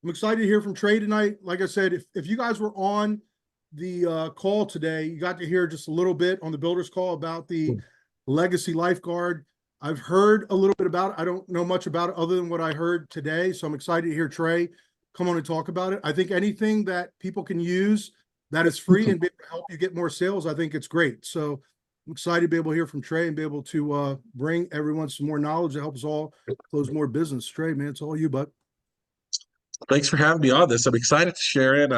I'm excited to hear from Trey tonight. Like I said, if you guys were on the call today, you got to hear just a little bit on the builders call about the legacy lifeguard. I've heard a little bit about it. I don't know much about it other than what I heard today. So I'm excited to hear Trey come on and talk about it. I think anything that people can use that is free and be able to help you get more sales, I think it's great. So I'm excited to be able to hear from Trey and be able to bring everyone some more knowledge to help us all close more business. Trey, man, it's all you, bud. Thanks for having me on this. I'm excited to share it.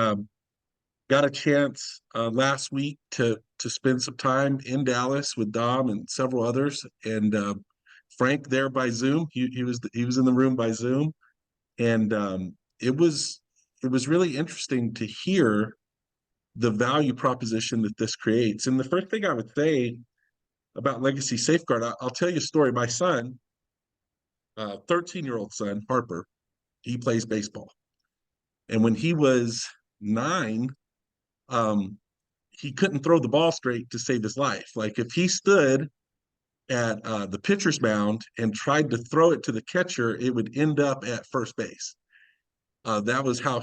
Got a chance last week to spend some time in Dallas with Dom and several others, and Frank there by Zoom. He was in the room by Zoom, and it was really interesting to hear the value proposition that this creates. And the first thing I would say about Legacy Safeguard, I'll tell you a story. My son, 13-year-old son, Harper, he plays baseball. And when he was 9, he couldn't throw the ball straight to save his life. Like if he stood at the pitcher's mound and tried to throw it to the catcher, it would end up at first base. That was how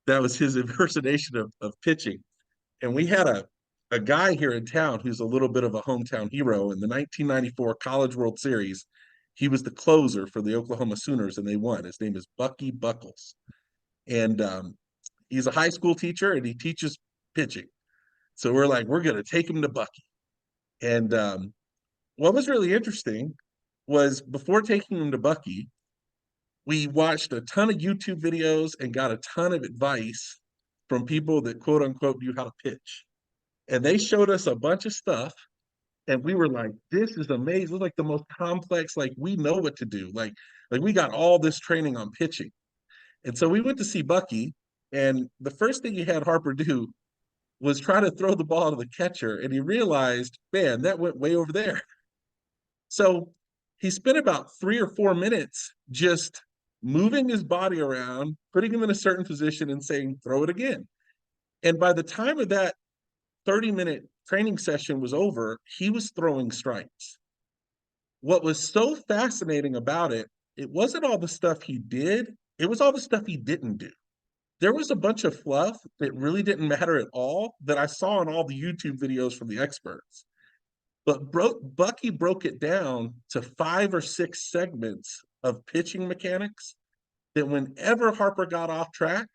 that was his impersonation of pitching. And we had a guy here in town who's a little bit of a hometown hero. In the 1994 College World Series, he was the closer for the Oklahoma Sooners, and they won. His name is Bucky Buckles. And he's a high school teacher, and he teaches pitching. So we're like, we're going to take him to Bucky. And what was really interesting was before taking him to Bucky, we watched a ton of YouTube videos and got a ton of advice from people that quote unquote knew how to pitch. And they showed us a bunch of stuff. And we were like, this is amazing. It was like the most complex, like we know what to do. Like we got all this training on pitching. And so we went to see Bucky. And the first thing he had Harper do was try to throw the ball to the catcher, and he realized, man, that went way over there. So he spent about 3 or 4 minutes just moving his body around, putting him in a certain position and saying, throw it again. And by the time of that 30-minute training session was over, he was throwing strikes. What was so fascinating about it, it wasn't all the stuff he did, it was all the stuff he didn't do. There was a bunch of fluff that really didn't matter at all that I saw in all the YouTube videos from the experts. But Bucky broke it down to 5 or 6 segments of pitching mechanics that whenever Harper got off track,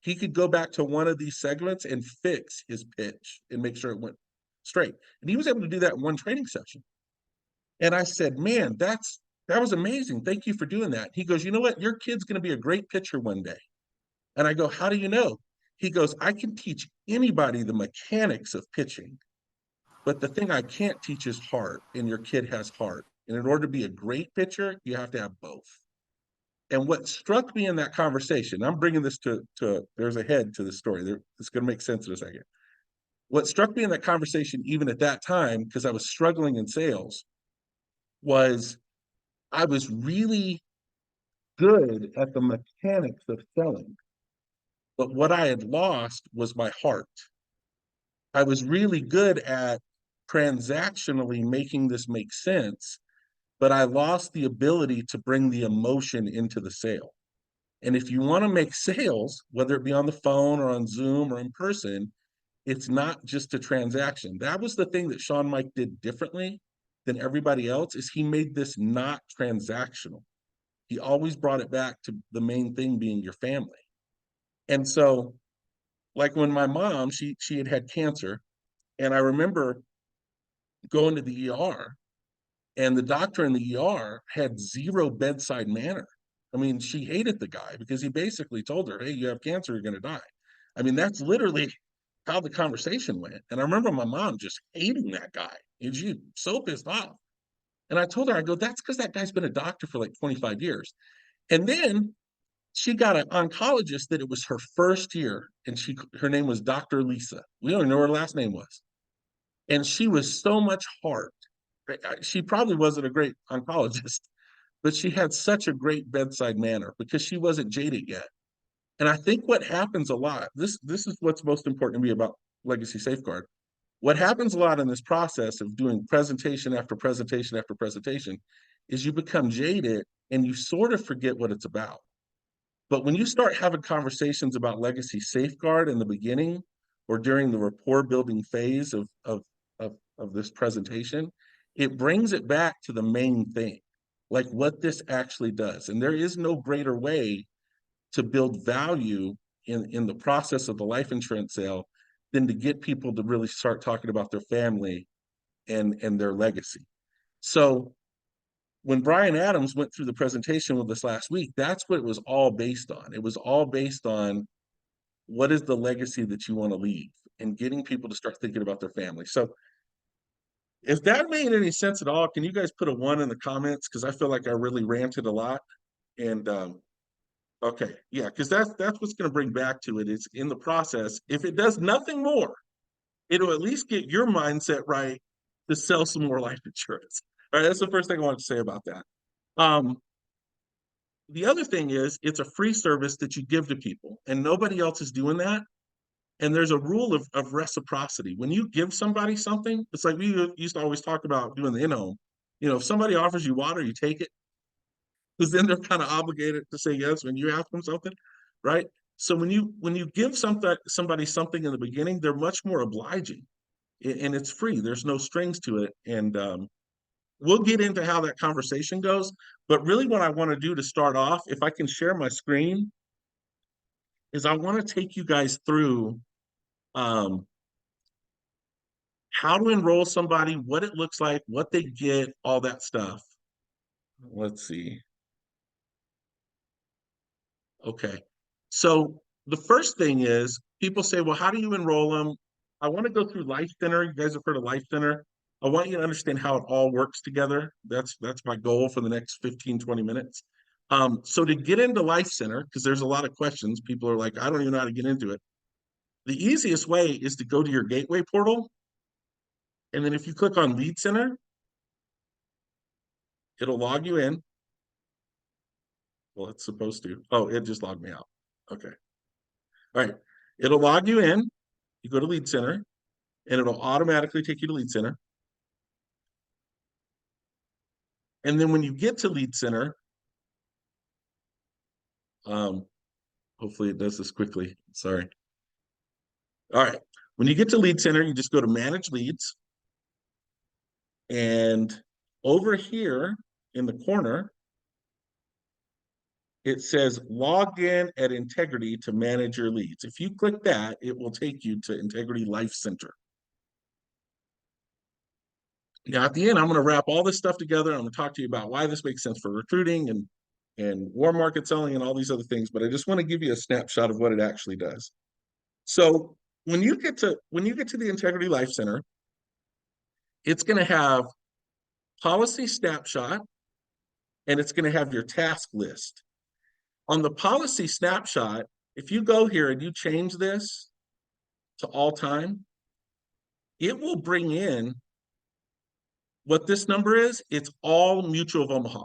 he could go back to one of these segments and fix his pitch and make sure it went straight. And he was able to do that in one training session. And I said, man, that was amazing. Thank you for doing that. He goes, you know what? Your kid's going to be a great pitcher one day. And I go, how do you know? He goes, I can teach anybody the mechanics of pitching, but the thing I can't teach is heart, and your kid has heart. And in order to be a great pitcher, you have to have both. And what struck me in that conversation, I'm bringing this to there's a head to the story. It's going to make sense in a second. What struck me in that conversation, even at that time, because I was struggling in sales, was I was really good at the mechanics of selling. But what I had lost was my heart. I was really good at transactionally making this make sense, but I lost the ability to bring the emotion into the sale. And if you want to make sales, whether it be on the phone or on Zoom or in person, it's not just a transaction. That was the thing that Sean Mike did differently than everybody else, is he made this not transactional. He always brought it back to the main thing being your family. And so, like when my mom, she had cancer, and I remember going to the ER, and the doctor in the ER had zero bedside manner. I mean, she hated the guy because he basically told her, hey, you have cancer, you're going to die. I mean, that's literally how the conversation went. And I remember my mom just hating that guy. And she was so pissed off. And I told her, I go, that's because that guy's been a doctor for like 25 years. And then she got an oncologist that it was her first year, and her name was Dr. Lisa. We don't even know what her last name was. And she was so much heart. She probably wasn't a great oncologist, but she had such a great bedside manner because she wasn't jaded yet. And I think what happens a lot, this is what's most important to me about Legacy Safeguard. What happens a lot in this process of doing presentation after presentation after presentation is you become jaded and you sort of forget what it's about. But when you start having conversations about legacy safeguard in the beginning or during the rapport building phase of this presentation, it brings it back to the main thing, like what this actually does. And there is no greater way to build value in the process of the life insurance sale than to get people to really start talking about their family and their legacy. So when Brian Adams went through the presentation with us last week, that's what it was all based on. It was all based on what is the legacy that you want to leave and getting people to start thinking about their family. So if that made any sense at all, can you guys put a 1 in the comments? Because I feel like I really ranted a lot. And okay, yeah, because that's what's going to bring back to it is in the process. If it does nothing more, it'll at least get your mindset right to sell some more life insurance. All right, that's the first thing I want to say about that. The other thing is it's a free service that you give to people, and nobody else is doing that. And there's a rule of reciprocity. When you give somebody something, it's like we used to always talk about doing the in-home. You know, if somebody offers you water, you take it, because then they're kind of obligated to say yes when you ask them something, right? So when you give somebody something in the beginning, they're much more obliging, and it's free. There's no strings to it, and we'll get into how that conversation goes. But really, what I want to do to start off, if I can share my screen, is I want to take you guys through um, how to enroll somebody, what it looks like, what they get, all that stuff. Let's see. Okay. So the first thing is people say, well, how do you enroll them? I want to go through Life Center. You guys have heard of Life Center. I want you to understand how it all works together. That's my goal for the next 15, 20 minutes. So to get into Life Center, because there's a lot of questions, people are like, I don't even know how to get into it. The easiest way is to go to your gateway portal. And then if you click on Lead Center, it'll log you in. Well, it's supposed to. Oh, it just logged me out. Okay. All right. It'll log you in. You go to Lead Center, and it'll automatically take you to Lead Center. And then when you get to Lead Center, hopefully it does this quickly. Sorry. All right. When you get to Lead Center, you just go to Manage Leads. And over here in the corner, it says log in at Integrity to manage your leads. If you click that, it will take you to Integrity Life Center. Now, at the end, I'm going to wrap all this stuff together. I'm going to talk to you about why this makes sense for recruiting and warm market selling and all these other things. But I just want to give you a snapshot of what it actually does. So when you get to the Integrity Life Center, it's going to have policy snapshot, and it's going to have your task list. On the policy snapshot, if you go here and you change this to all time, it will bring in what this number is. It's all Mutual of Omaha.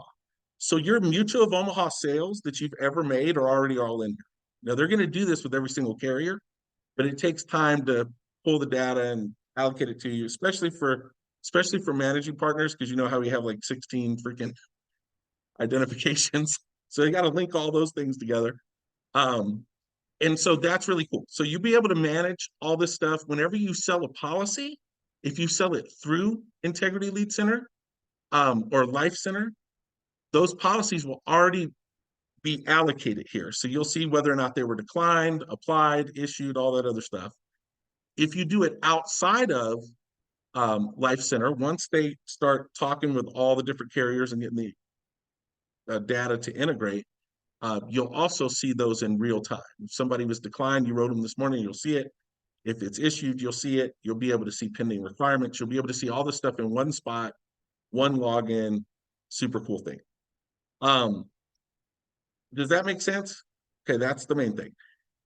So your Mutual of Omaha sales that you've ever made are already all in here. Now they're going to do this with every single carrier, but it takes time to pull the data and allocate it to you, especially for managing partners, because you know how we have like 16 freaking identifications. So you got to link all those things together. And so that's really cool. So you'll be able to manage all this stuff whenever you sell a policy. If you sell it through Integrity Lead Center or Life Center, those policies will already be allocated here. So you'll see whether or not they were declined, applied, issued, all that other stuff. If you do it outside of Life Center, once they start talking with all the different carriers and getting the data to integrate, you'll also see those in real time. If somebody was declined, you wrote them this morning, you'll see it. If it's issued, you'll see it. You'll be able to see pending requirements. You'll be able to see all this stuff in one spot, one login. Super cool thing. Does that make sense? Okay, that's the main thing.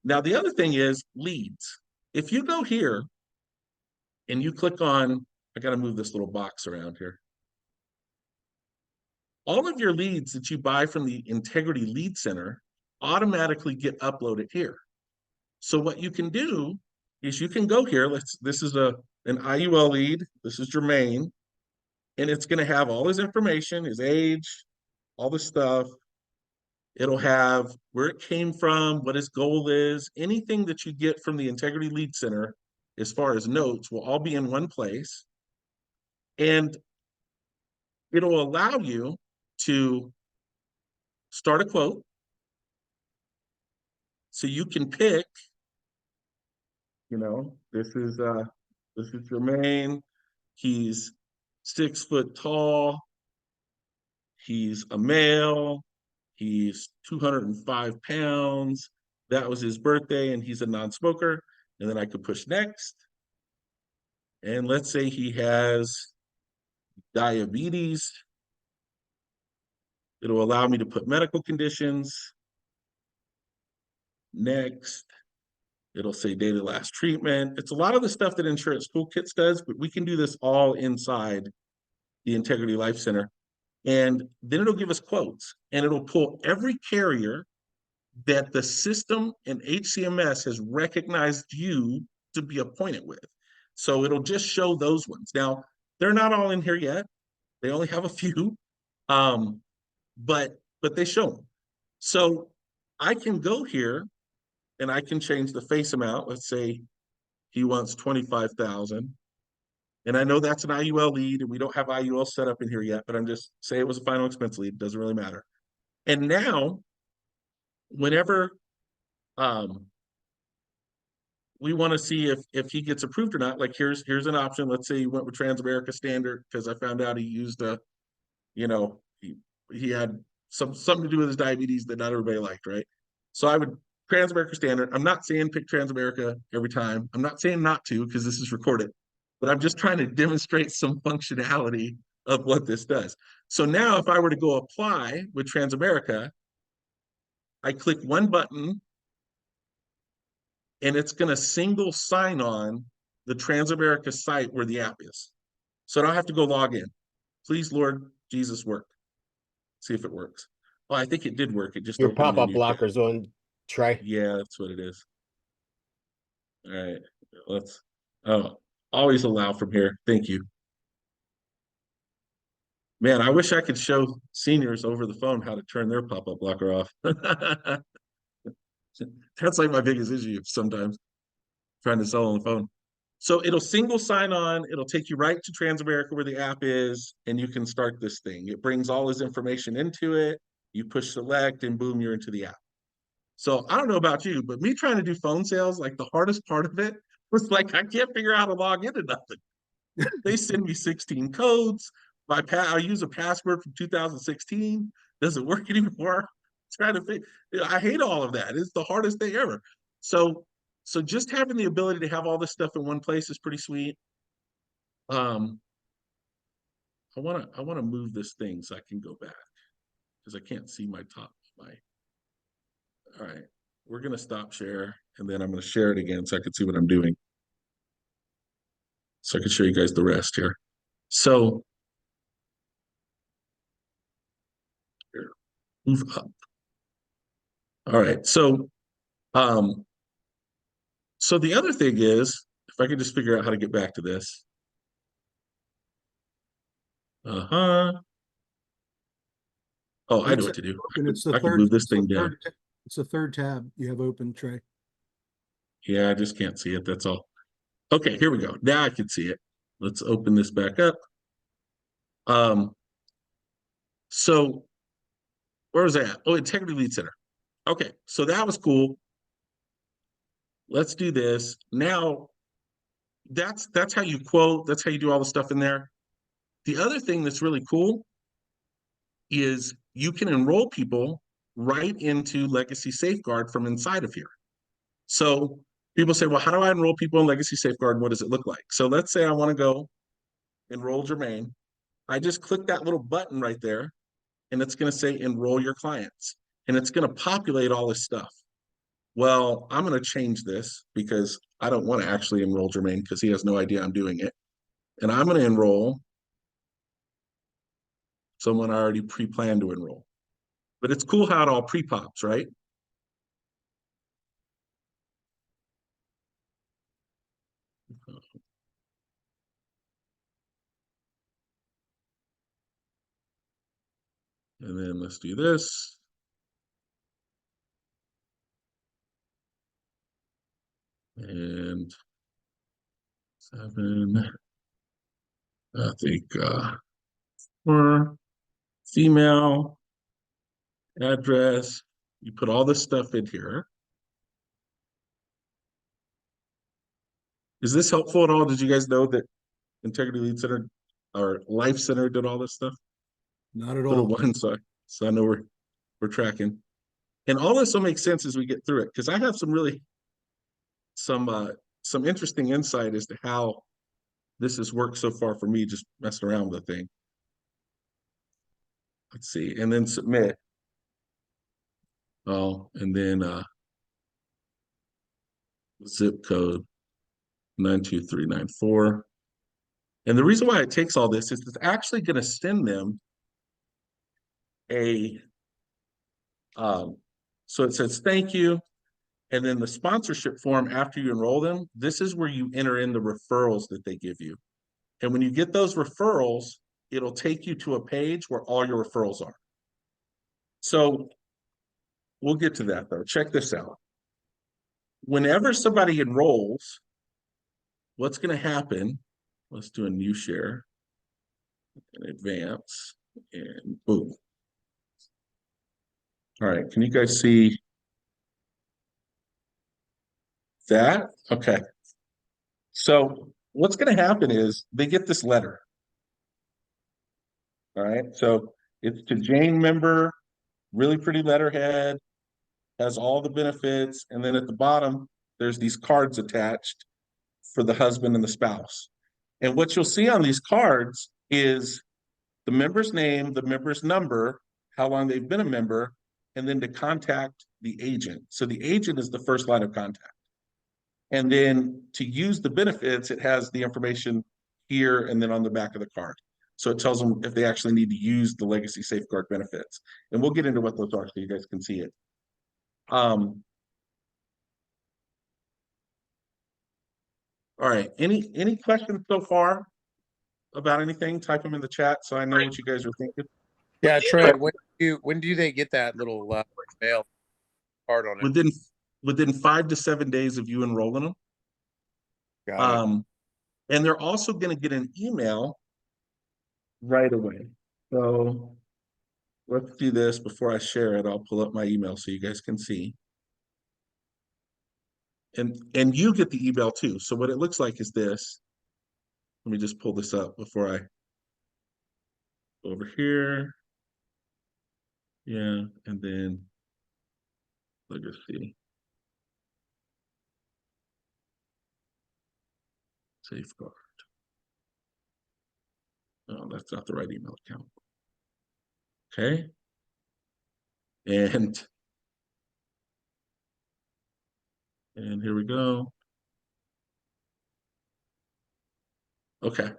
Now, the other thing is leads. If you go here and you click on, I got to move this little box around here. All of your leads that you buy from the Integrity Lead Center automatically get uploaded here. So what you can do is you can go here. This is an IUL lead. This is Jermaine. And it's going to have all his information, his age, all this stuff. It'll have where it came from, what his goal is, anything that you get from the Integrity Lead Center as far as notes will all be in one place. And it'll allow you to start a quote. So you can pick, this is Jermaine. He's 6 foot tall. He's a male. He's 205 pounds. That was his birthday, and he's a non-smoker. And then I could push next. And let's say he has diabetes. It'll allow me to put medical conditions. Next. It'll say date of last treatment. It's a lot of the stuff that Insurance Toolkits does, but we can do this all inside the Integrity Life Center. And then it'll give us quotes, and it'll pull every carrier that the system and HCMS has recognized you to be appointed with. So it'll just show those ones. Now, they're not all in here yet. They only have a few, but they show them. So I can go here and I can change the face amount. Let's say he wants 25,000. And I know that's an IUL lead, and we don't have IUL set up in here yet, but I'm just saying it was a final expense lead. It doesn't really matter. And now, whenever we want to see if he gets approved or not, like here's an option. Let's say he went with Transamerica Standard because I found out he used he had something to do with his diabetes that not everybody liked, right? So I would Transamerica Standard. I'm not saying pick Transamerica every time. I'm not saying not to because this is recorded, but I'm just trying to demonstrate some functionality of what this does. So now if I were to go apply with Transamerica, I click one button and it's going to single sign on the Transamerica site where the app is. So I don't have to go log in. Please, Lord Jesus, work. See if it works. Oh, I think it did work. It just Your opened a pop-up new tab. blockers on, Trey. Yeah, that's what it is. All right, let's always allow from here. Thank you. Man, I wish I could show seniors over the phone how to turn their pop-up blocker off. That's like my biggest issue sometimes, trying to sell on the phone. So it'll single sign on, it'll take you right to Transamerica where the app is, and you can start this thing. It brings all his information into it. You push select, and boom, you're into the app. So I don't know about you, but me trying to do phone sales, like the hardest part of it was like, I can't figure out how to log into nothing. They send me 16 codes. I use a password from 2016. Doesn't work anymore. Trying to figure, I hate all of that. It's the hardest thing ever. So just having the ability to have all this stuff in one place is pretty sweet. I wanna move this thing so I can go back because I can't see my top. All right, we're gonna stop share and then I'm gonna share it again so I can see what I'm doing. So I can show you guys the rest here. So here, move up. All right, so the other thing is, if I could just figure out how to get back to this. Oh, I know what to do. And it's the I can third, move this thing down. it's the third tab you have open, Trey. Yeah, I just can't see it. That's all. Okay, here we go. Now I can see it. Let's open this back up. So where was that? Oh, Integrity Lead Center. Okay, so that was cool. Let's do this. Now, that's how you quote. That's how you do all the stuff in there. The other thing that's really cool is you can enroll people right into Legacy Safeguard from inside of here. So people say, well, how do I enroll people in Legacy Safeguard? What does it look like? So let's say I want to go enroll Jermaine. I just click that little button right there, and it's going to say enroll your clients. And it's going to populate all this stuff. Well, I'm going to change this because I don't want to actually enroll Jermaine because he has no idea I'm doing it. And I'm going to enroll someone I already pre-planned to enroll. But it's cool how it all pre-pops, right? And then let's do this. and 7, I think, for female address, you put all this stuff in here. Is this helpful at all? Did you guys know that Integrity Lead Center or Life Center did all this stuff? Not at Put a all. 1, so I know we're tracking. And all this will make sense as we get through it, because I have some interesting insight as to how this has worked so far for me, just messing around with the thing. Let's see, and then submit. Oh, and then zip code 92394. And the reason why it takes all this is it's actually going to send them a so it says thank you, and then the sponsorship form after you enroll them, this is where you enter in the referrals that they give you. And when you get those referrals, it'll take you to a page where all your referrals are. So we'll get to that though. Check this out. Whenever somebody enrolls, what's going to happen? Let's do a new share and advance, and boom. All right, can you guys see that? Okay. So what's going to happen is they get this letter. All right, so it's to Jane member, really pretty letterhead, has all the benefits, and then at the bottom, there's these cards attached for the husband and the spouse. And what you'll see on these cards is the member's name, the member's number, how long they've been a member, and then to contact the agent. So the agent is the first line of contact. And then to use the benefits, it has the information here and then on the back of the card. So it tells them if they actually need to use the legacy safeguard benefits. And we'll get into what those are so you guys can see it. All right, any questions so far about anything? Type them in the chat so I know what you guys are thinking. Yeah, Trey, when do they get that little mail card on it? Within 5 to 7 days of you enrolling them. Got it. And they're also going to get an email right away. So let's do this before I share it. I'll pull up my email so you guys can see. And you get the email too. So what it looks like is this. Let me just pull this up before I go over here. Yeah, and then legacy. Safeguard. Oh, that's not the right email account. Okay. And here we go. Okay.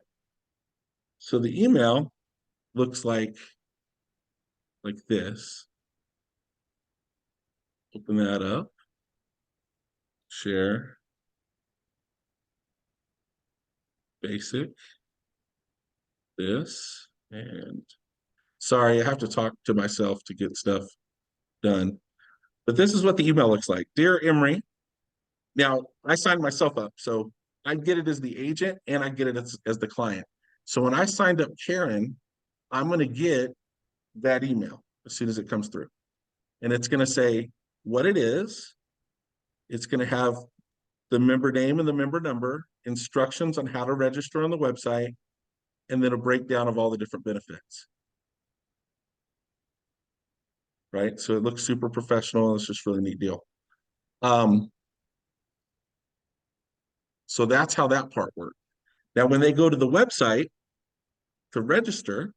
So the email looks like this. Open that up. Share. Basic. This. And sorry, I have to talk to myself to get stuff done. But this is what the email looks like. Dear Emery, now I signed myself up, so I get it as the agent and I get it as the client. So when I signed up Karen, I'm going to get that email as soon as it comes through. And it's going to say what it is. It's going to have the member name and the member number, instructions on how to register on the website, and then a breakdown of all the different benefits. Right? So it looks super professional. It's just a really neat deal. So that's how that part works. Now, when they go to the website to register,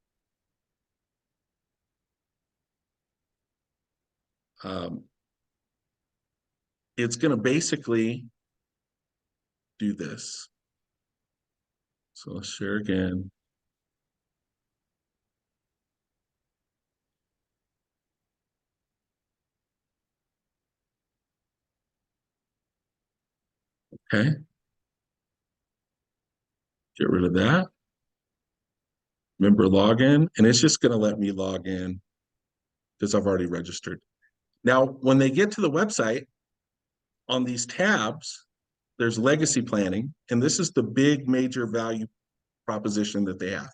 it's going to basically do this. So let's share again. Okay. Get rid of that. Member login, and it's just going to let me log in because I've already registered. Now, when they get to the website, on these tabs, there's legacy planning, and this is the big major value proposition that they have.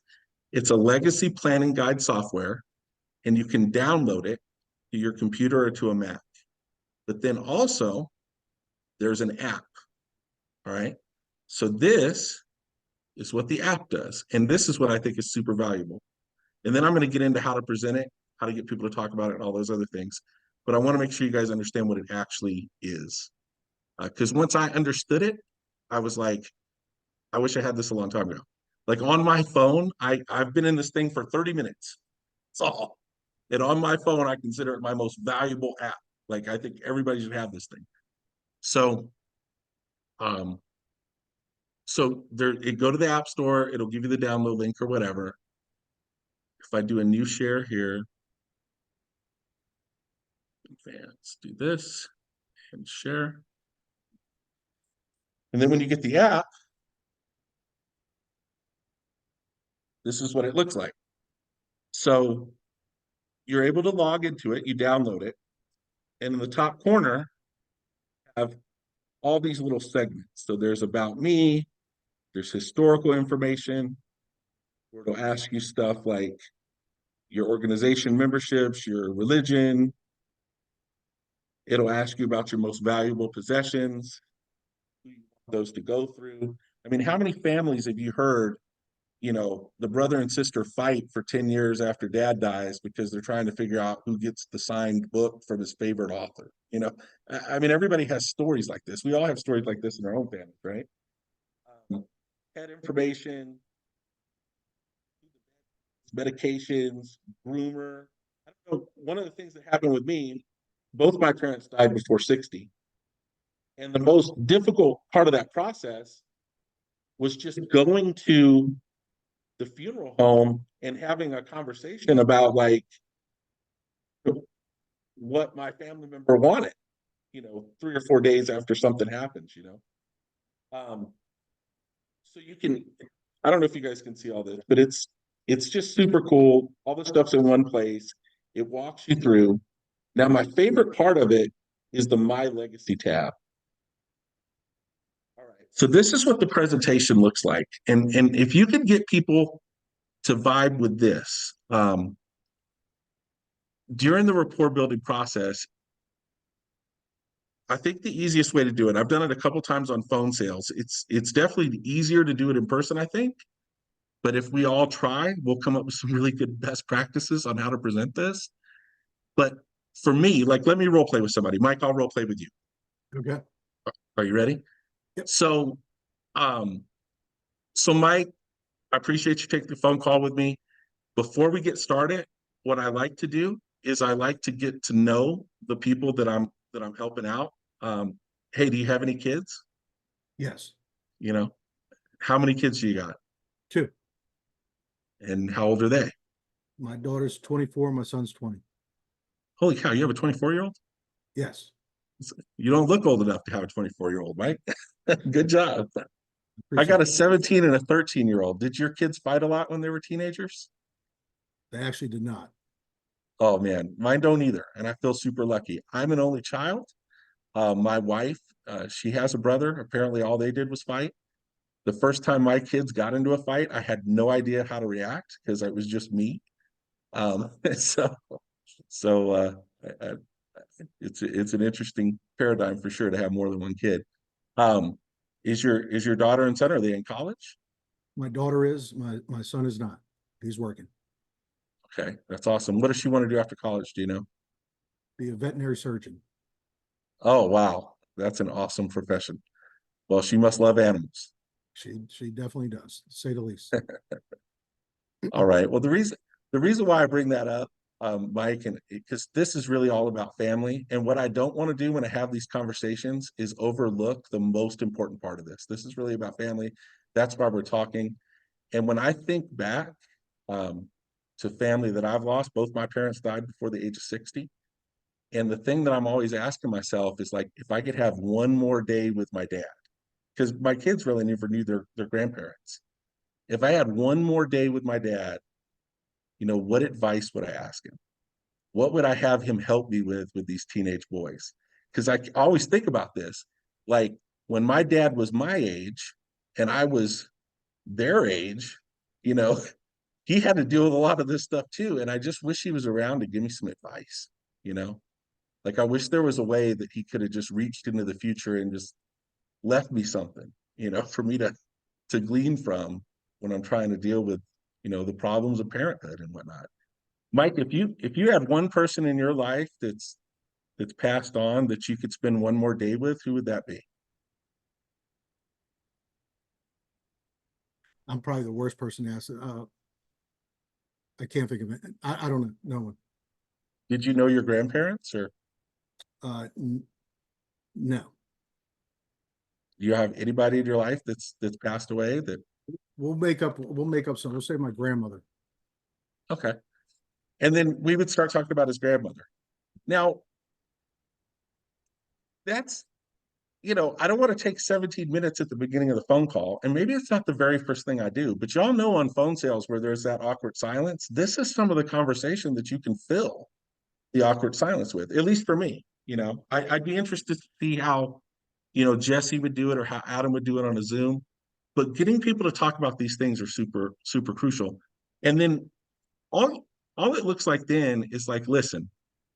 It's a legacy planning guide software, and you can download it to your computer or to a Mac. But then also, there's an app. All right. So this is what the app does. And this is what I think is super valuable. And then I'm going to get into how to present it, how to get people to talk about it, and all those other things. But I want to make sure you guys understand what it actually is. Because once I understood it, I was like, I wish I had this a long time ago. Like on my phone, I've been in this thing for 30 minutes. That's all. And on my phone, I consider it my most valuable app. Like I think everybody should have this thing. So um, so there, go to the App Store, it'll give you the download link or whatever. If I do a new share here, let's do this and share. And then when you get the app, this is what it looks like. So you're able to log into it, you download it, and in the top corner, have all these little segments. So there's about me, there's historical information, where it'll ask you stuff like your organization memberships, your religion. It'll ask you about your most valuable possessions, who you want those to go through. I mean, how many families have you heard, you know, the brother and sister fight for 10 years after dad dies because they're trying to figure out who gets the signed book from his favorite author? You know, I mean, everybody has stories like this. We all have stories like this in our own families, right? Pet information, medications, groomer. I don't know, one of the things that happened with me, both my parents died before 60. And the most difficult part of that process was just going to the funeral home and having a conversation about like what my family member wanted, you know, 3 or 4 days after something happens, you know. So you can, I don't know if you guys can see all this, but it's just super cool. All the stuff's in one place. It walks you through. Now, my favorite part of it is the My Legacy tab. All right. So this is what the presentation looks like. And if you can get people to vibe with this, during the rapport building process, I think the easiest way to do it, I've done it a couple times on phone sales. It's definitely easier to do it in person, I think. But if we all try, we'll come up with some really good best practices on how to present this. But for me, like, let me role play with somebody. Mike, I'll role play with you. Okay. Are you ready? Yep. So Mike, I appreciate you taking the phone call with me. Before we get started, what I like to do is I like to get to know the people that I'm helping out. Hey, do you have any kids? Yes. You know, how many kids do you got? 2. And how old are they? My daughter's 24, my son's 20. Holy cow, you have a 24-year-old? Yes. You don't look old enough to have a 24-year-old, Mike. Good job. I got Appreciate a 17 and a 13-year-old. Did your kids fight a lot when they were teenagers? They actually did not. Oh man, mine don't either. And I feel super lucky. I'm an only child. My wife, she has a brother. Apparently all they did was fight. The first time my kids got into a fight, I had no idea how to react because it was just me. So it's an interesting paradigm for sure to have more than one kid. Is your daughter and son, are they in college? My daughter is, my son is not. He's working. Okay, that's awesome. What does she want to do after college? Do you know? Be a veterinary surgeon. Oh, wow. That's an awesome profession. Well, she must love animals. She definitely does, to say the least. All right. Well, the reason why I bring that up, Mike, and because this is really all about family. And what I don't want to do when I have these conversations is overlook the most important part of this. This is really about family. That's why we're talking. And when I think back to family that I've lost, both my parents died before the age of 60. And the thing that I'm always asking myself is like, if I could have one more day with my dad, because my kids really never knew their grandparents. If I had one more day with my dad, you know, what advice would I ask him? What would I have him help me with these teenage boys? Because I always think about this, like when my dad was my age and I was their age, you know, he had to deal with a lot of this stuff too. And I just wish he was around to give me some advice, you know? Like I wish there was a way that he could have just reached into the future and just left me something, you know, for me to glean from when I'm trying to deal with, you know, the problems of parenthood and whatnot. Mike, if you had one person in your life that's passed on that you could spend one more day with, who would that be? I'm probably the worst person to ask. I can't think of it. I don't know. No one. Did you know your grandparents, or No. do you have anybody in your life that's passed away that? We'll make up some. We'll say my grandmother. Okay. And then we would start talking about his grandmother. Now, that's, you know, I don't want to take 17 minutes at the beginning of the phone call, and maybe it's not the very first thing I do, but y'all know on phone sales where there's that awkward silence, this is some of the conversation that you can fill the awkward silence with, at least for me. You know, I'd be interested to see how, you know, Jesse would do it or how Adam would do it on a Zoom, but getting people to talk about these things are super crucial. And then all it looks like then is like, listen,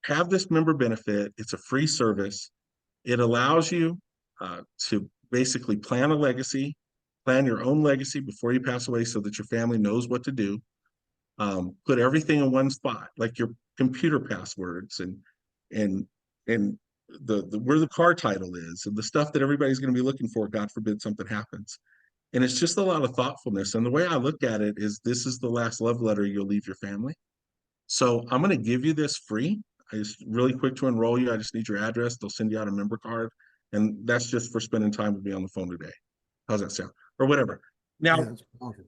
have this member benefit. It's a free service. It allows you to basically plan a legacy, plan your own legacy before you pass away so that your family knows what to do. Put everything in one spot, like your computer passwords and the where the car title is and the stuff that everybody's going to be looking for, God forbid something happens. And it's just a lot of thoughtfulness. And the way I look at it is this is the last love letter you'll leave your family. So I'm going to give you this free. It's really quick to enroll you. I just need your address. They'll send you out a member card. And that's just for spending time with me on the phone today. How's that sound? Or whatever. Now, Yeah, that's awful.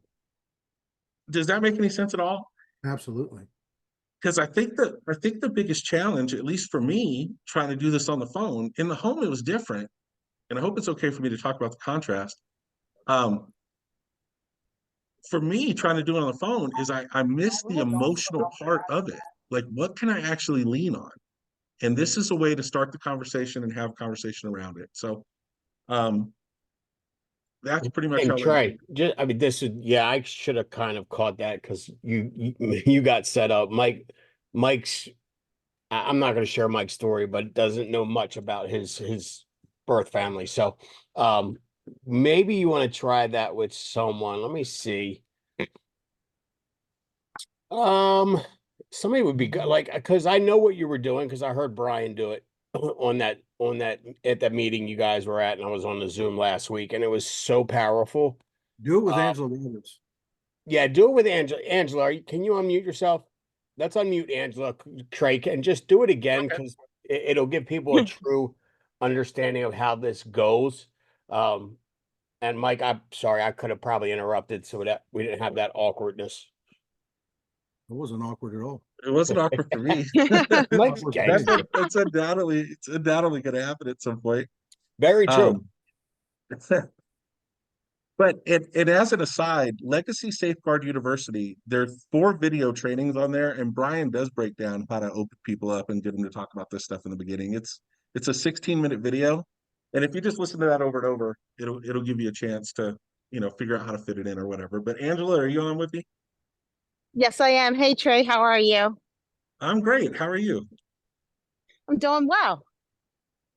does that make any sense at all? Absolutely. Because I think the biggest challenge, at least for me, trying to do this on the phone, in the home, it was different. And I hope it's okay for me to talk about the contrast. For me, trying to do it on the phone is I miss the emotional part of it. Like, what can I actually lean on? And this is a way to start the conversation and have conversation around it. So that's pretty much And how Trey, just, I mean, this is, yeah, I should have kind of caught that because you got set up. Mike's, I'm not going to share Mike's story, but doesn't know much about his birth family. So, maybe you want to try that with someone. Let me see. Somebody would be good, like, because I know what you were doing because I heard Brian do it on that at that meeting you guys were at, and I was on the Zoom last week, and it was so powerful. Do it with Angela Roberts. Yeah, do it with Angela. Angela, can you unmute yourself? Let's unmute Angela, Trey, and just do it again because it'll give people a true understanding of how this goes. And Mike, I'm sorry, I could have probably interrupted so that we didn't have that awkwardness. It wasn't awkward at all. it wasn't awkward for me. Mike's Awkward for gangster. me. It's undoubtedly going to happen at some point. Very true. But it as an aside, Legacy Safeguard University, there's 4 video trainings on there, and Brian does break down how to open people up and get them to talk about this stuff in the beginning. It's a 16-minute video, and if you just listen to that over and over, it'll give you a chance to, you know, figure out how to fit it in or whatever. But Angela, are you on with me? Yes, I am. Hey, Trey, how are you? I'm great. How are you? I'm doing well.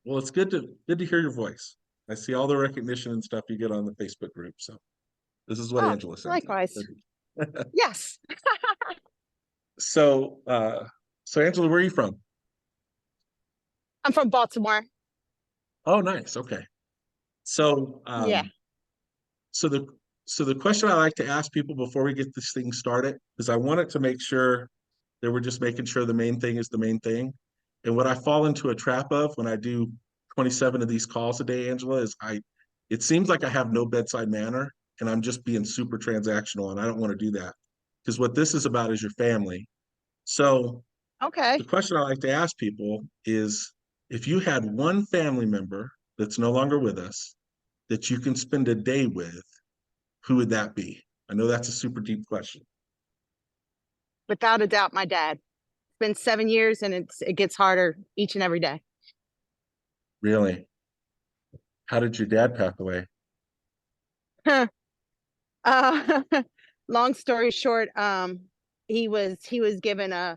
Well, it's good to hear your voice. I see all the recognition and stuff you get on the Facebook group. So this is what Oh, Angela said. likewise. Yes. So Angela, where are you from? I'm from Baltimore. Oh, nice. Okay. So Yeah. so the question I like to ask people before we get this thing started is I wanted to make sure that we're just making sure the main thing is the main thing. And what I fall into a trap of when I do 27 of these calls a day, Angela, is it seems like I have no bedside manner and I'm just being super transactional, and I don't want to do that because what this is about is your family. So Okay. the question I like to ask people is if you had one family member that's no longer with us that you can spend a day with, who would that be? I know that's a super deep question. Without a doubt, my dad. It's been 7 years and it gets harder each and every day. Really? How did your dad pass away? Uh, long story short, he was given uh,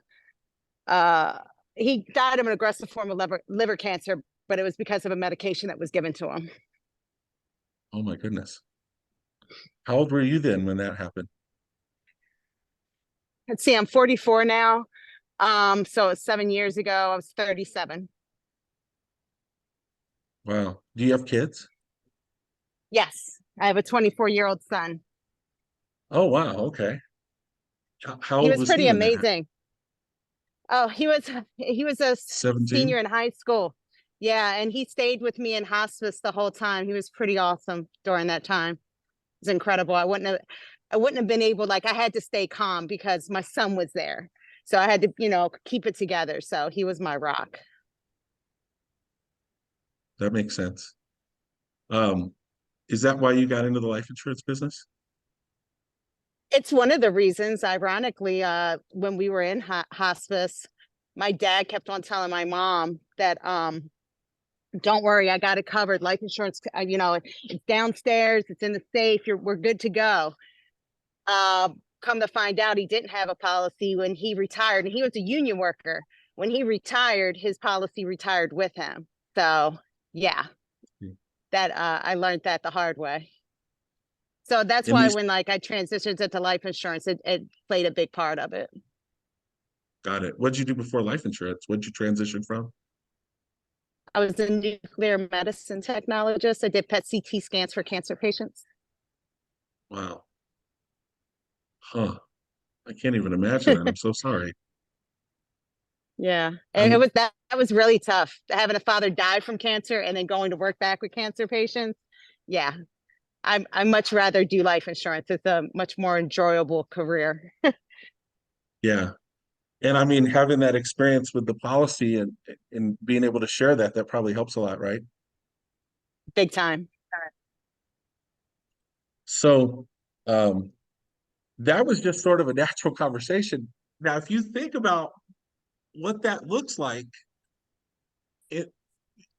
he died of an aggressive form of liver cancer, but it was because of a medication that was given to him. Oh my goodness. How old were you then when that happened? Let's see, I'm 44 now. So it's 7 years ago, I was 37. Wow. Do you have kids? Yes, I have a 24-year-old son. Oh wow. Okay. How He old was was he pretty when that happened? amazing. Oh, he was a 17? senior in high school. Yeah, and he stayed with me in hospice the whole time. He was pretty awesome during that time. It was incredible. I wouldn't have been able, like, I had to stay calm because my son was there. So I had to, keep it together. So he was my rock. That makes sense. Um, is that why you got into the life insurance business? It's one of the reasons, ironically, when we were in hospice, my dad kept on telling my mom that, don't worry, I got it covered. Life insurance, it's downstairs, it's in the safe. We're good to go. Come to find out, he didn't have a policy when he retired, and he was a union worker. When he retired, his policy retired with him. So yeah, that I learned that the hard way. So that's In why these, when I transitioned into life insurance, it played a big part of it. got it. What'd you do before life insurance? What'd you transition from? I was a nuclear medicine technologist. I did PET CT scans for cancer patients. Wow. Huh. I can't even imagine that. I'm so sorry. Yeah, and it I'm was that was really tough. Having a father die from cancer and then going to work back with cancer patients. Yeah, I much rather do life insurance. It's a much more enjoyable career. yeah. And I mean, having that experience with the policy and being able to share that, that probably helps a lot, right? Big time. So that was just sort of a natural conversation. Now, if you think about what that looks like, it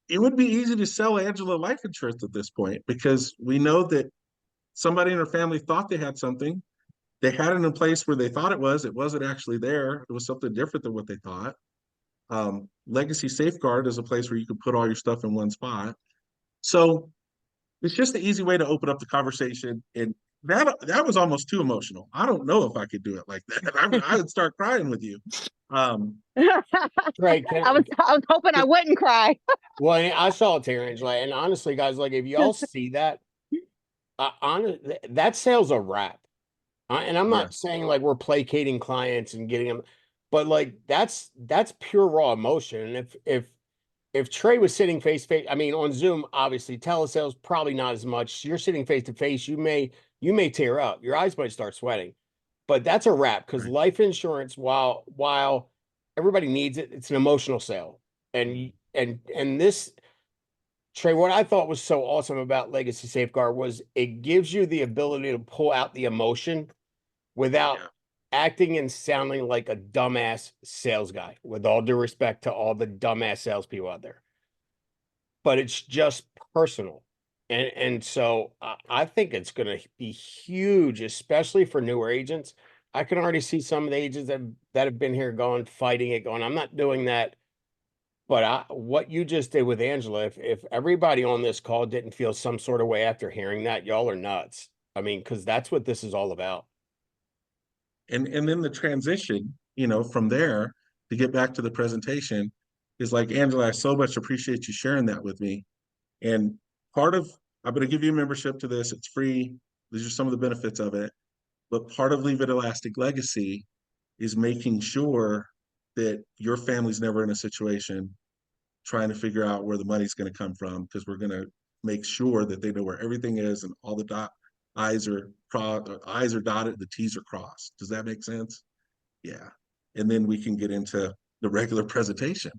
it would be easy to sell Angela life insurance at this point because we know that somebody in her family thought they had something. They had it in a place where they thought it was. It wasn't actually there. It was something different than what they thought. Legacy Safeguard is a place where you can put all your stuff in one spot. So it's just the easy way to open up the conversation. And that was almost too emotional. I don't know if I could do it like that. I would start crying with you. Um, Right. I was hoping I wouldn't cry. Well, I saw it here, Angela, and honestly, guys, like if y'all see that, that sale's a wrap. And I'm yeah, not saying like we're placating clients and getting them, but like that's pure raw emotion. And if Trey was sitting face to face, I mean, on Zoom, obviously telesales probably not as much. You're sitting face to face, you may tear up. Your eyes might start sweating. But that's a wrap because right. life insurance, while everybody needs it, it's an emotional sale. And this, Trey, what I thought was so awesome about Legacy Safeguard was it gives you the ability to pull out the emotion without Yeah. acting and sounding like a dumbass sales guy, with all due respect to all the dumbass salespeople out there. But it's just personal. And so I think it's going to be huge, especially for newer agents. I can already see some of the agents that have been here going, fighting it, going, I'm not doing that. But what you just did with Angela, if everybody on this call didn't feel some sort of way after hearing that, y'all are nuts. I mean, because that's what this is all about. And then the transition, from there to get back to the presentation is like, Angela, I so much appreciate you sharing that with me. And I'm going to give you a membership to this. It's free. These are some of the benefits of it. But part of Leave It Elastic Legacy is making sure that your family's never in a situation trying to figure out where the money's going to come from, because we're going to make sure that they know where everything is and all the I's are dotted, the T's are crossed. Does that make sense? Yeah. And then we can get into the regular presentation.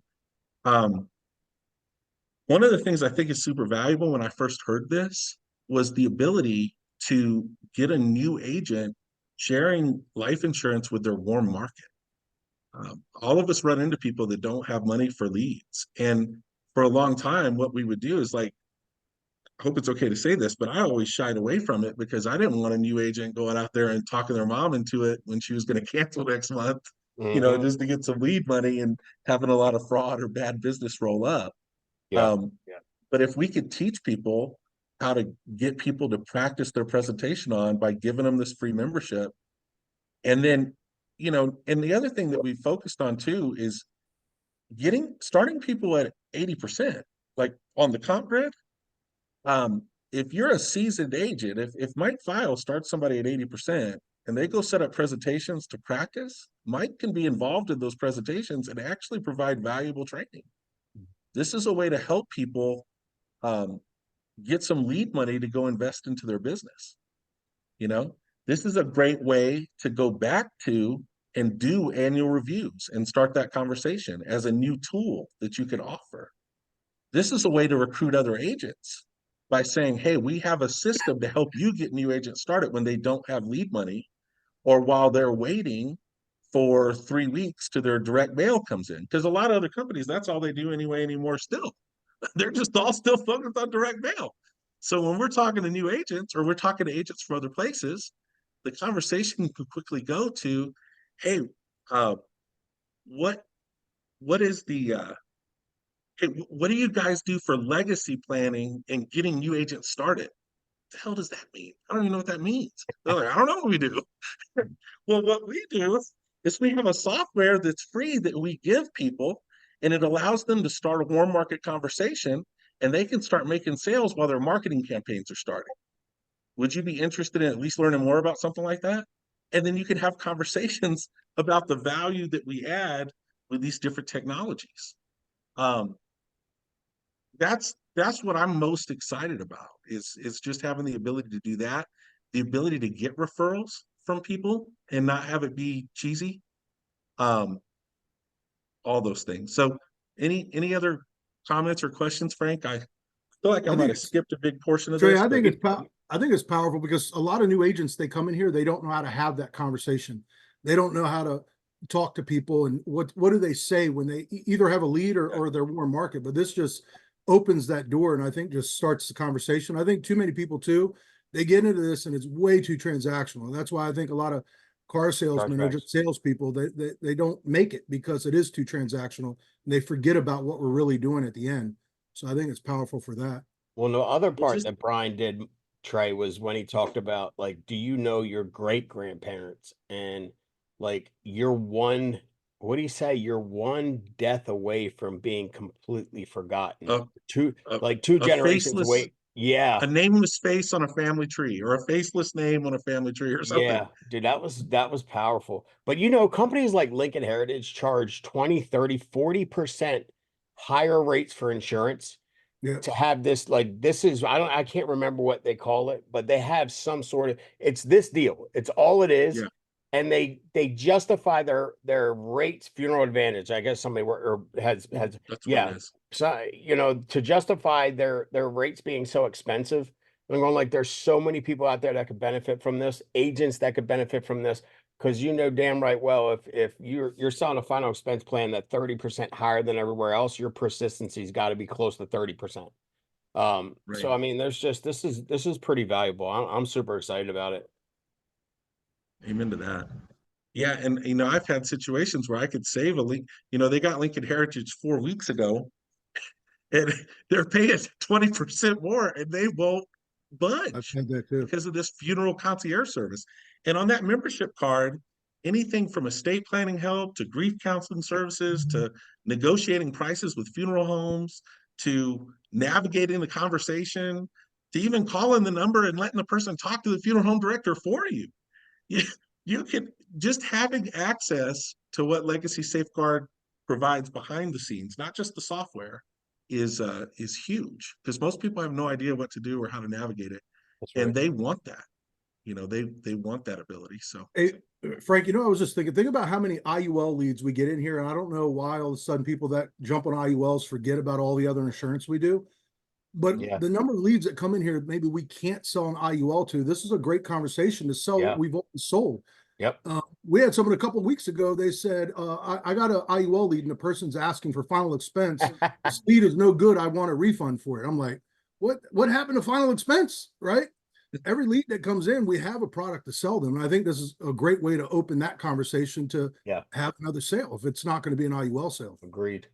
One of the things I think is super valuable when I first heard this was the ability to get a new agent sharing life insurance with their warm market. All of us run into people that don't have money for leads. And for a long time, what we would do is like, hope it's okay to say this, but I always shied away from it because I didn't want a new agent going out there and talking their mom into it when she was going to cancel next month, Mhm. just to get some lead money and having a lot of fraud or bad business roll up. Yeah. But if we could teach people how to get people to practice their presentation on by giving them this free membership, and then, and the other thing that we focused on too is starting people at 80%, like on the comp grid. If you're a seasoned agent, if Mike File starts somebody at 80% and they go set up presentations to practice, Mike can be involved in those presentations and actually provide valuable training. This is a way to help people get some lead money to go invest into their business. This is a great way to go back to and do annual reviews and start that conversation as a new tool that you can offer. This is a way to recruit other agents by saying, hey, we have a system to help you get new agents started when they don't have lead money, or while they're waiting for 3 weeks till their direct mail comes in. Because a lot of other companies, that's all they do anymore still. They're just all still focused on direct mail. So when we're talking to new agents or we're talking to agents from other places, the conversation could quickly go to, hey, what is the hey, what do you guys do for legacy planning and getting new agents started? What the hell does that mean? I don't even know what that means. They're like, I don't know what we do. Well, what we do is we have a software that's free that we give people, and it allows them to start a warm market conversation, and they can start making sales while their marketing campaigns are starting. Would you be interested in at least learning more about something like that? And then you can have conversations about the value that we add with these different technologies. That's what I'm most excited about is just having the ability to do that, the ability to get referrals from people and not have it be cheesy. All those things. So any other comments or questions, Frank? I feel like I might have skipped a big portion of Trey, this. I think it's powerful because a lot of new agents, they come in here, they don't know how to have that conversation. They don't know how to talk to people and what do they say when they either have a lead or they're warm market. But this just opens that door and I think just starts the conversation. I think too many people too, they get into this and it's way too transactional. And that's why I think a lot of car salesmen are just salespeople. They don't make it because it is too transactional and they forget about what we're really doing at the end. So I think it's powerful for that. Well, the other part that Brian did, Trey, was when he talked about, like, do you know your great grandparents? And like, you're one, what do you say? You're one death away from being completely forgotten. Two generations away. Yeah. A nameless face on a family tree, or a faceless name on a family tree, or something. Yeah, dude, that was powerful. But companies like Lincoln Heritage charge 20, 30, 40% higher rates for insurance. Yeah. To have this, like, this is, I can't remember what they call it, but they have some sort of, it's this deal. It's all it is. Yeah. And they justify their rates, Funeral Advantage. I guess somebody has that's yeah. What it is. So, to justify their rates being so expensive. I'm going, like, there's so many people out there that could benefit from this, agents that could benefit from this. Because damn right well, if you're selling a final expense plan that 30% higher than everywhere else, your persistency's got to be close to 30%. Right. So I mean, there's just this is pretty valuable. I'm super excited about it. Amen to that. Yeah, and I've had situations where I could save a link. They got Lincoln Heritage 4 weeks ago, and they're paying 20% more, and they won't budge. I've had that too. Because of this funeral concierge service. And on that membership card, anything from estate planning help to grief counseling services to negotiating prices with funeral homes to navigating the conversation to even calling the number and letting the person talk to the funeral home director for you. You can just having access to what Legacy Safeguard provides behind the scenes, not just the software, is huge because most people have no idea what to do or how to navigate it. That's right. And they want that, they want that ability. So, hey, Frank, I was just think about how many IUL leads we get in here. And I don't know why all of a sudden people that jump on IULs forget about all the other insurance we do. But the number of leads that come in here, maybe we can't sell an IUL to. This is a great conversation to sell what we've already sold. Yep. We had someone a couple of weeks ago. They said, I got an IUL lead and the person's asking for final expense. This lead is no good. I want a refund for it. I'm like, what happened to final expense, right? Every lead that comes in, we have a product to sell them. And I think this is a great way to open that conversation to have another sale if it's not going to be an IUL sale. Agreed.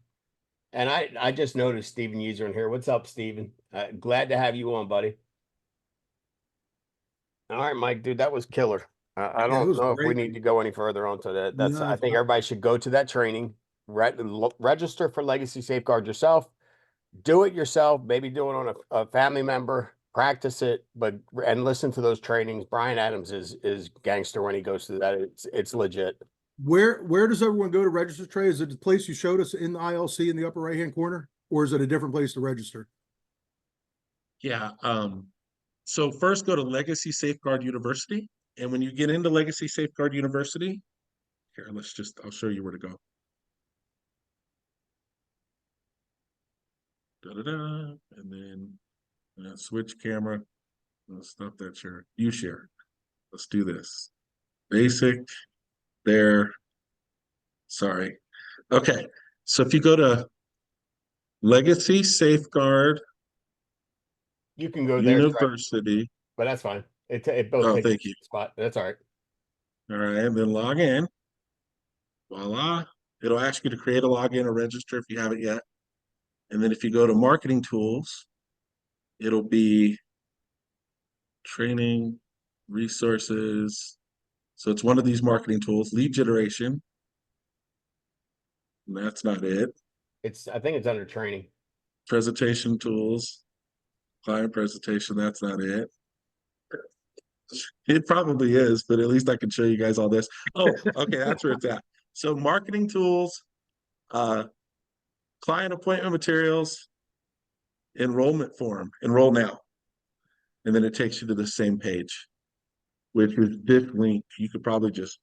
And I just noticed Steven User in here. What's up, Steven? Glad to have you on, buddy. All right, Mike, dude, that was killer. I don't know if we need to go any further onto that. That's I think everybody should go to that training, register for Legacy Safeguard yourself, do it yourself, maybe do it on a family member, practice it, and listen to those trainings. Brian Adams is gangster when he goes through that. It's legit. Where does everyone go to register, Trey? Is it the place you showed us in the ILC in the upper right-hand corner, or is it a different place to register? Yeah. So first go to Legacy Safeguard University. And when you get into Legacy Safeguard University, here, I'll show you where to go. And then switch camera. Let's stop that share. You share. Let's do this. Basic. There. Sorry. Okay. So if you go to Legacy Safeguard You can go there, University, but that's fine. It both takes thank you. Spot. That's all right. All right, and then log in. Voila. It'll ask you to create a login or register if you haven't yet. And then if you go to marketing tools, it'll be training, resources. So it's one of these marketing tools, lead generation. And that's not it. I think it's under training. Presentation tools, client presentation, that's not it. It probably is, but at least I can show you guys all this. Oh, okay, that's where it's at. So marketing tools, client appointment materials, enrollment form, enroll now. And then it takes you to the same page, which is this link. We could probably just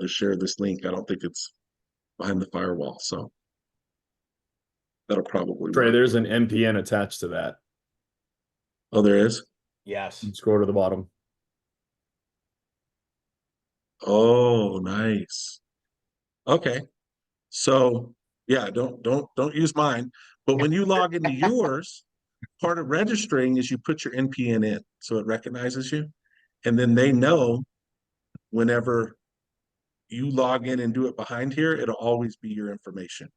share this link. I don't think it's behind the firewall, so that'll probably Trey, work. there's an MPN attached to that. Oh, there is? Yes. Scroll to the bottom. Oh, nice. Okay. So yeah, don't use mine. But when you log into yours, part of registering is you put your NPN in, so it recognizes you, and then they know whenever you log in and do it behind here, it'll always be your information.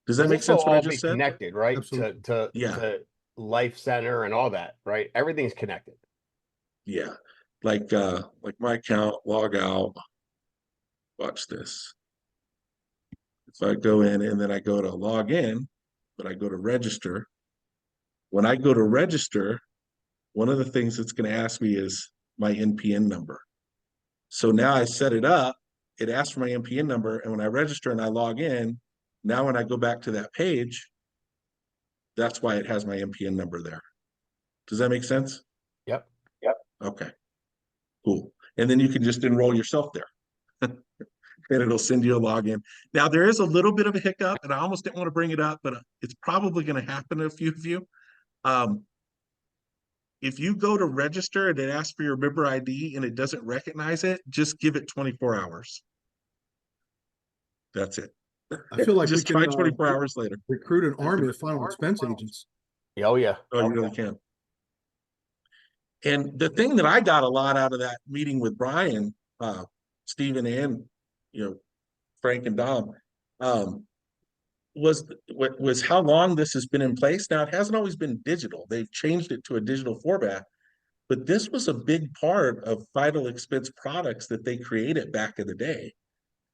Does that make sense? What I just said? Connected, right? Absolutely. To Life Center and all that, right? Everything's connected. Yeah, like my account, log out. Watch this. If I go in and then I go to log in, but I go to register. When I go to register, one of the things it's going to ask me is my NPN number. So now I set it up, it asks for my NPN number, and when I register and I log in, now when I go back to that page, that's why it has my NPN number there. Does that make sense? Yep. Okay, cool. And then you can just enroll yourself there. And it'll send you a login. Now, there is a little bit of a hiccup, and I almost didn't want to bring it up, but it's probably going to happen to a few of you. If you go to register and it asks for your member ID and it doesn't recognize it, just give it 24 hours. That's it. I feel like just we can try 24 hours later. recruit an army of final expense agents. Oh yeah. Oh, you really can. And the thing that I got a lot out of that meeting with Brian, Stephen, and Frank and Dom, was how long this has been in place. Now, it hasn't always been digital. They've changed it to a digital format, but this was a big part of final expense products that they created back in the day.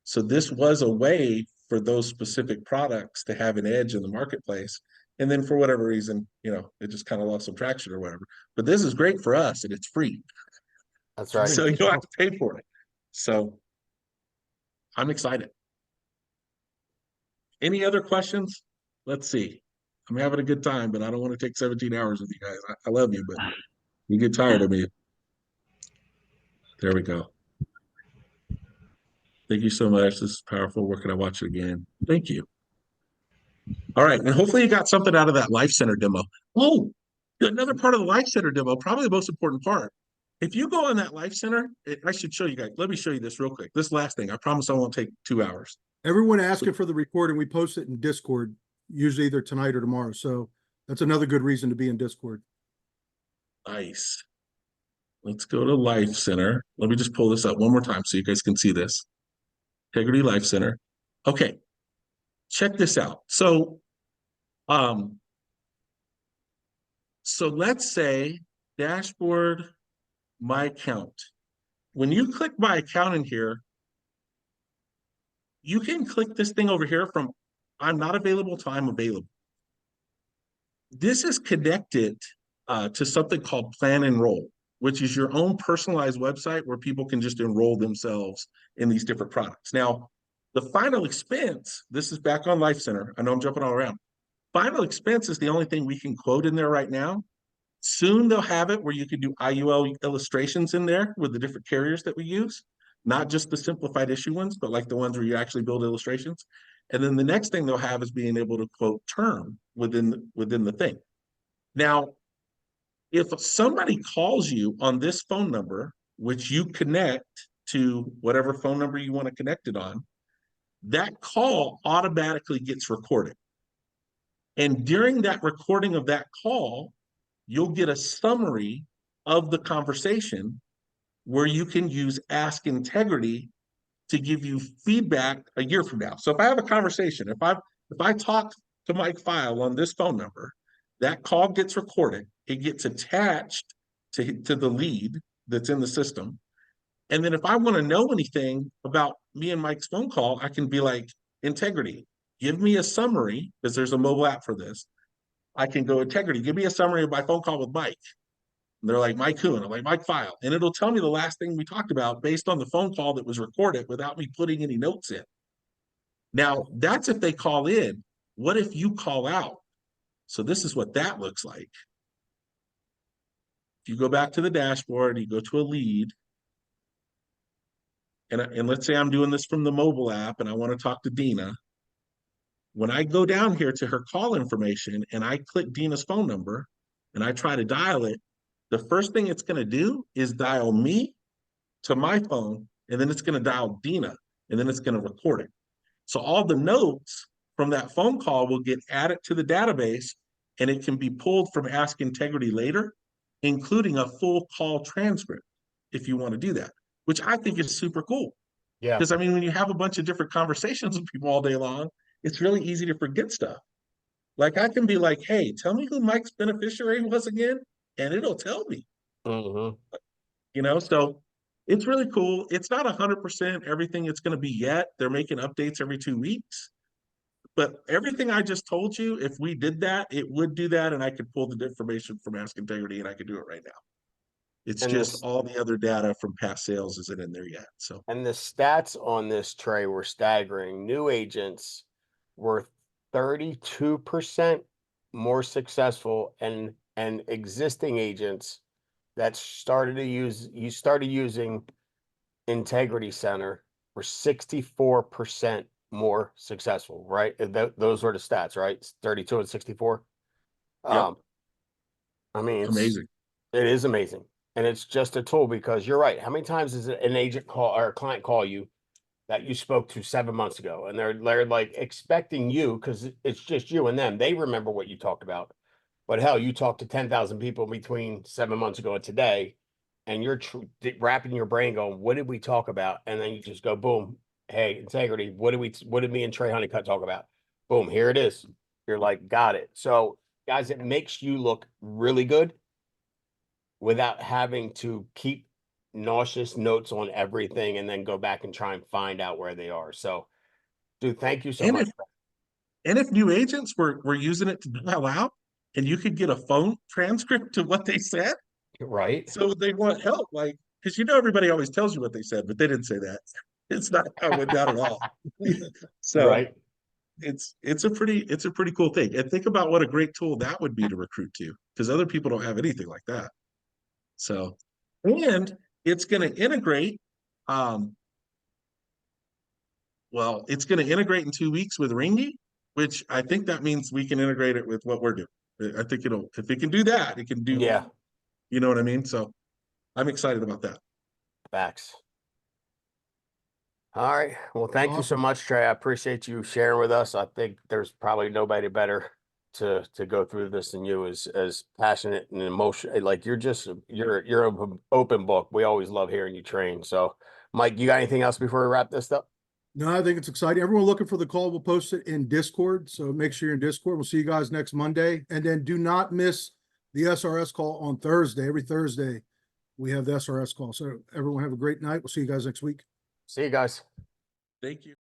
So this was a way for those specific products to have an edge in the marketplace. And then for whatever reason, it just kind of lost some traction or whatever. But this is great for us and it's free. That's right. So you don't have to pay for it. So I'm excited. Any other questions? Let's see. I'm having a good time, but I don't want to take 17 hours with you guys. I love you, but you get tired of me. There we go. Thank you so much. This is powerful. Where can I watch it again? Thank you. All right. And hopefully you got something out of that Life Center demo. Oh, another part of the Life Center demo, probably the most important part. If you go on that Life Center, I should show you guys. Let me show you this real quick. This last thing. I promise I won't take 2 hours. Everyone asking for the recording, we post it in Discord, usually either tonight or tomorrow. So that's another good reason to be in Discord. Nice. Let's go to Life Center. Let me just pull this up one more time so you guys can see this. Integrity Life Center. Okay, check this out. So let's say dashboard, my account. When you click my account in here, you can click this thing over here from I'm not available to I'm available. This is connected to something called Plan Enroll, which is your own personalized website where people can just enroll themselves in these different products. Now, the final expense, this is back on Life Center. I know I'm jumping all around. Final expense is the only thing we can quote in there right now. Soon they'll have it where you can do IUL illustrations in there with the different carriers that we use, not just the simplified issue ones, but like the ones where you actually build illustrations. And then the next thing they'll have is being able to quote term within the thing. Now, if somebody calls you on this phone number, which you connect to whatever phone number you want to connect it on, that call automatically gets recorded. And during that recording of that call, you'll get a summary of the conversation where you can use Ask Integrity to give you feedback a year from now. So if I have a conversation, if I talk to Mike File on this phone number, that call gets recorded. It gets attached to the lead that's in the system. And then if I want to know anything about me and Mike's phone call, I can be like, Integrity, give me a summary, because there's a mobile app for this. I can go, Integrity, give me a summary of my phone call with Mike. And they're like, Mike who? And I'm like, Mike File. And it'll tell me the last thing we talked about based on the phone call that was recorded without me putting any notes in. Now, that's if they call in. What if you call out? So this is what that looks like. If you go back to the dashboard, you go to a lead, and let's say I'm doing this from the mobile app and I want to talk to Dina. When I go down here to her call information and I click Dina's phone number and I try to dial it, the first thing it's going to do is dial me to my phone, and then it's going to dial Dina, and then it's going to record it. So all the notes from that phone call will get added to the database, and it can be pulled from Ask Integrity later, including a full call transcript if you want to do that, which I think is super cool. Yeah. Because I mean, when you have a bunch of different conversations with people all day long, it's really easy to forget stuff. Like I can be like, hey, tell me who Mike's beneficiary was again, and it'll tell me. You know, so it's really cool. It's not 100% everything it's going to be yet. They're making updates every 2 weeks. But everything I just told you, if we did that, it would do that, and I could pull the information from Ask Integrity, and I could do it right now. It's And just this- all the other data from past sales isn't in there yet. So And the stats on this tray were staggering. New agents were 32% more successful, and existing agents that started using Integrity Center were 64% more successful, right? Those were the stats, right? 32 and 64. Yep. I mean, amazing. it is amazing. And it's just a tool, because you're right. How many times does an agent call or a client call you that you spoke to 7 months ago, and they're like expecting you, because it's just you and them. They remember what you talked about. But hell, you talked to 10,000 people between 7 months ago and today, and you're wrapping your brain going, what did we talk about? And then you just go, boom, hey, Integrity, what did me and Trey Honeycutt talk about? Boom, here it is. You're like, got it. So guys, it makes you look really good without having to keep nauseous notes on everything and then go back and try and find out where they are. So, dude, thank you so And much. if new agents were using it to dial out, and you could get a phone transcript to what they said, Right. so they want help, like, because everybody always tells you what they said, but they didn't say that. It's not how it went down at all. So Right. it's a pretty cool thing. And think about what a great tool that would be to recruit to, because other people don't have anything like that. So, and it's going to integrate. Well, it's going to integrate in 2 weeks with Ringy, which I think that means we can integrate it with what we're doing. I think if it can do that, it can do. Yeah. You know what I mean? So I'm excited about that. Facts. All right. Well, thank you so Awesome. much, Trey. I appreciate you sharing with us. I think there's probably nobody better to go through this than you, as passionate and emotional. Like you're an open book. We always love hearing you train. So Mike, you got anything else before we wrap this up? No, I think it's exciting. Everyone looking for the call, we'll post it in Discord. So make sure you're in Discord. We'll see you guys next Monday. And then do not miss the SRS call on Thursday. Every Thursday, we have the SRS call. So everyone have a great night. We'll see you guys next week. See you guys. Thank you.